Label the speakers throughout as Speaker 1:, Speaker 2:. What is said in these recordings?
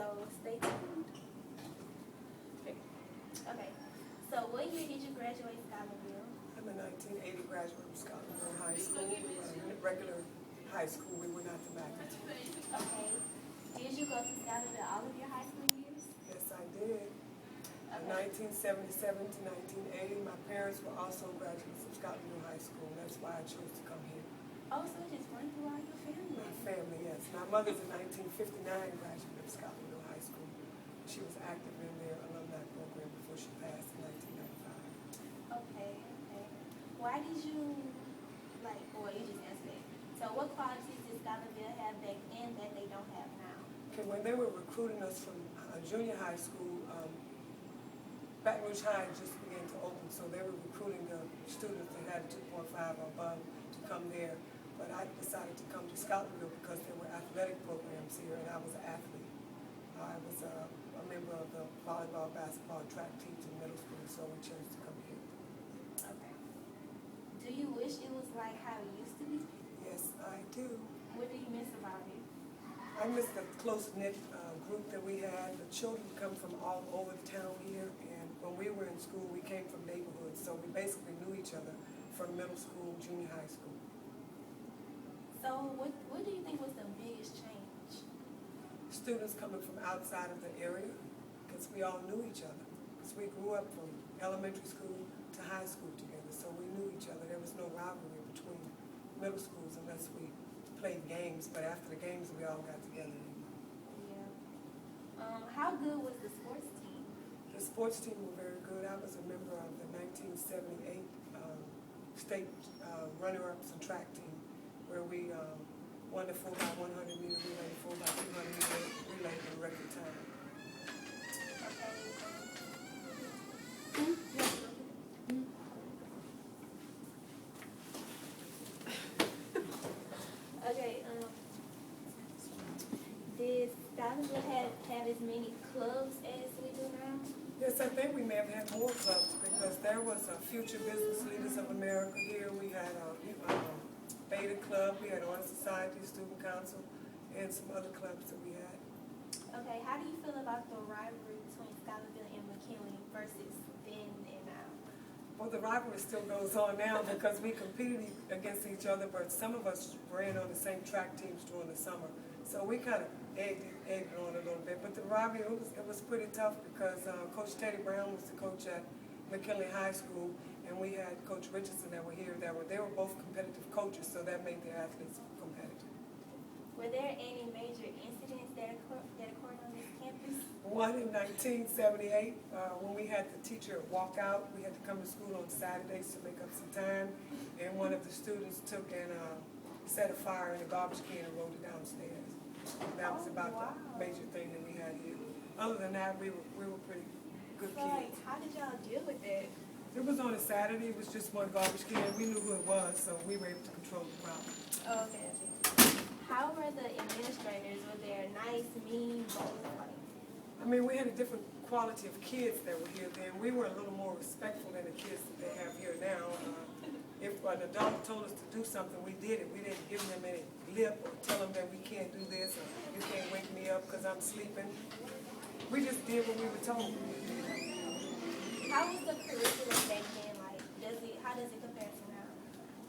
Speaker 1: so stay tuned. Okay, so what year did you graduate Scholarville?
Speaker 2: I'm a 1980 graduate from Scotlandville High School. We were a regular high school. We were not the magnet.
Speaker 1: Okay. Did you go to Scholarville all of your high school years?
Speaker 2: Yes, I did. From 1977 to 1980, my parents were also graduates of Scotlandville High School. That's why I chose to come here.
Speaker 1: Oh, so it just run through all your family?
Speaker 2: My family, yes. My mother's a 1959 graduate of Scotlandville High School. She was active in their alumni program before she passed in 1995.
Speaker 1: Okay. Why did you, well, you just answered it. So what qualities did Scholarville have back then that they don't have now?
Speaker 2: Okay, when they were recruiting us from junior high school, Baton Rouge High just began to open, so they were recruiting the students that had 2.5 or above to come there. But I decided to come to Scotlandville because there were athletic programs here, and I was an athlete. I was a member of the volleyball, basketball, track teams in middle school, so we chose to come here.
Speaker 1: Okay. Do you wish it was like how it used to be?
Speaker 2: Yes, I do.
Speaker 1: What do you miss about it?
Speaker 2: I miss the close-knit group that we had. The children come from all over the town here, and when we were in school, we came from neighborhoods, so we basically knew each other from middle school, junior high school.
Speaker 1: So what do you think was the biggest change?
Speaker 2: Students coming from outside of the area, because we all knew each other. Because we grew up from elementary school to high school together, so we knew each other. There was no rivalry between middle schools unless we played games, but after the games, we all got together.
Speaker 1: Yeah. How good was the sports team?
Speaker 2: The sports team were very good. I was a member of the 1978 state runner-ups and track team, where we won the 4x100 meter relay, 4x200 meter relay in record time.
Speaker 1: Okay. Did Scholarville have as many clubs as we do now?
Speaker 2: Yes, I think we may have had more clubs because there was a Future Business Leaders of America here. We had a Beta Club, we had Honor Society, Student Council, and some other clubs that we had.
Speaker 1: Okay, how do you feel about the rivalry between Scholarville and McKinley versus then and now?
Speaker 2: Well, the rivalry still goes on now because we competed against each other, but some of us ran on the same track teams during the summer. So we kind of egged it on a little bit. But the rivalry, it was pretty tough because Coach Teddy Brown was the coach at McKinley High School, and we had Coach Richardson that were here. They were both competitive coaches, so that made the athletes competitive.
Speaker 1: Were there any major incidents that occurred on this campus?
Speaker 2: One in 1978, when we had the teacher walk out. We had to come to school on Saturdays to make up some time, and one of the students took and set a fire in a garbage can and rolled it downstairs. That was about the major thing that we had here. Other than that, we were pretty good kids.
Speaker 1: How did y'all deal with that?
Speaker 2: It was on a Saturday. It was just one garbage can. We knew who it was, so we were able to control the problem.
Speaker 1: Oh, okay. How were the administrators? Were they nice, mean, both?
Speaker 2: I mean, we had a different quality of kids that were here then. We were a little more respectful than the kids that they have here now. If an adult told us to do something, we did it. We didn't give them any lip or tell them that we can't do this or you can't wake me up because I'm sleeping. We just did what we were told.
Speaker 1: How was the curriculum back then? How does it compare to now?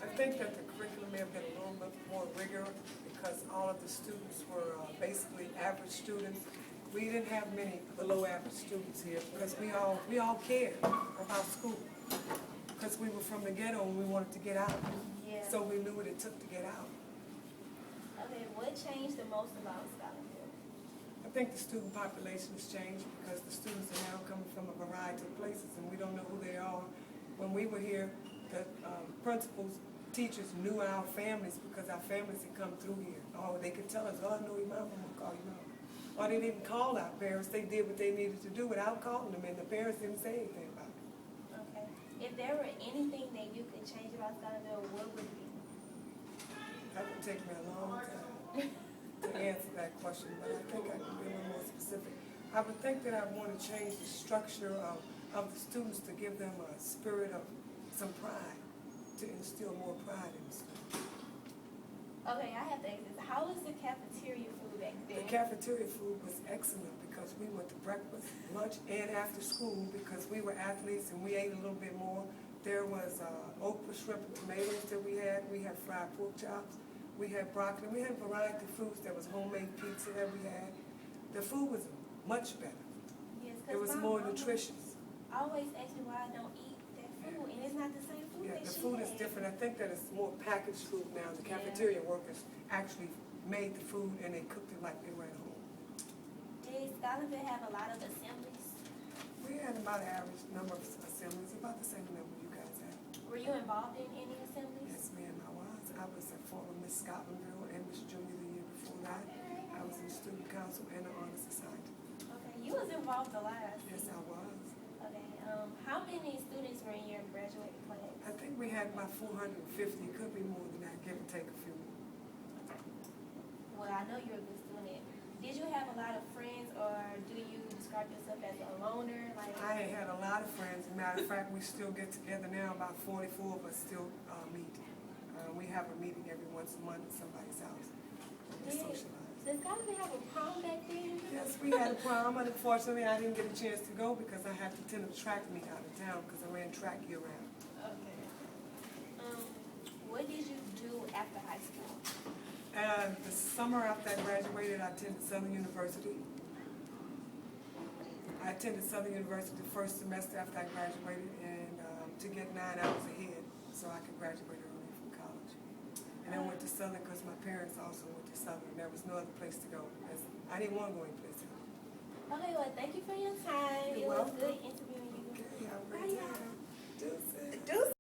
Speaker 2: I think that the curriculum may have been a little bit more rigor because all of the students were basically average students. We didn't have many below average students here because we all cared about school because we were from the ghetto and we wanted to get out.
Speaker 1: Yeah.
Speaker 2: So we knew what it took to get out.
Speaker 1: Okay, what changed the most about Scholarville?
Speaker 2: I think the student population has changed because the students are now coming from a variety of places and we don't know who they are. When we were here, the principals, teachers knew our families because our families had come through here. Or they could tell us, oh, I know your mom, I'm going to call your mom. Or they didn't call our parents. They did what they needed to do without calling them, and the parents didn't say anything about it.
Speaker 1: Okay. If there were anything that you could change about Scholarville, what would it be?
Speaker 2: That would take me a long time to answer that question, but I think I can be a little more specific. I would think that I want to change the structure of the students to give them a spirit of some pride, to instill more pride in the school.
Speaker 1: Okay, I have to ask this. How is the cafeteria food back
Speaker 2: The
Speaker 1: then?
Speaker 2: cafeteria food was excellent because we went to breakfast, lunch, and after school because we were athletes and we ate a little bit more. There was okra, shrimp, and tomatoes that we had. We had fried pork chops. We had broccoli. We had a variety of foods. There was homemade pizza that we had. The food was much better.
Speaker 1: Yes, 'cause
Speaker 2: It was
Speaker 1: my
Speaker 2: more
Speaker 1: mama
Speaker 2: nutritious.
Speaker 1: always asks me why I don't eat that food, and it's not the same food
Speaker 2: Yeah,
Speaker 1: that
Speaker 2: the
Speaker 1: she
Speaker 2: food is
Speaker 1: had.
Speaker 2: different. I think that it's more packaged food now. The
Speaker 1: Yeah.
Speaker 2: cafeteria workers actually made the food and they cooked it like they were at home.
Speaker 1: Did Scholarville have a lot of assemblies?
Speaker 2: We had about an average number of assemblies, about the same number you guys had.
Speaker 1: Were you involved in any assemblies?
Speaker 2: Yes, ma'am, I was. I was a former Miss Scotlandville and Miss Junior the year before that. I was in the student council and the honor society.
Speaker 1: Okay, you was involved a lot, I see.
Speaker 2: Yes, I was.
Speaker 1: Okay, how many students were in your graduating class?
Speaker 2: I think we had about 450. It could be more than that, give or take a few.
Speaker 1: Well, I know you're a good student. Did you have a lot of friends, or do you describe yourself as a loner? Like,
Speaker 2: I had a lot of friends. Matter of fact, we still get together now. About 44 of us still meet. We have a meeting every once a month at somebody's house. We socialize.
Speaker 1: Does Scholarville have a prom back then?
Speaker 2: Yes, we had a prom. Unfortunately, I didn't get a chance to go because I had to attend a track meet out of town because I ran track year round.
Speaker 1: Okay. What did you do after high school?
Speaker 2: The summer after I graduated, I attended Southern University. I attended Southern University the first semester after I graduated and to get 9 hours ahead so I could graduate early from college. And I went to Southern because my parents also went to Southern. There was no other place to go. I didn't want to go any place else.
Speaker 1: Okay, well, thank you for your time.
Speaker 2: You're
Speaker 1: It was
Speaker 2: welcome.
Speaker 1: good interviewing you.
Speaker 2: Okay, have a
Speaker 1: Bye,
Speaker 2: great
Speaker 1: y'all.
Speaker 2: time. Deuces.
Speaker 1: Deuces.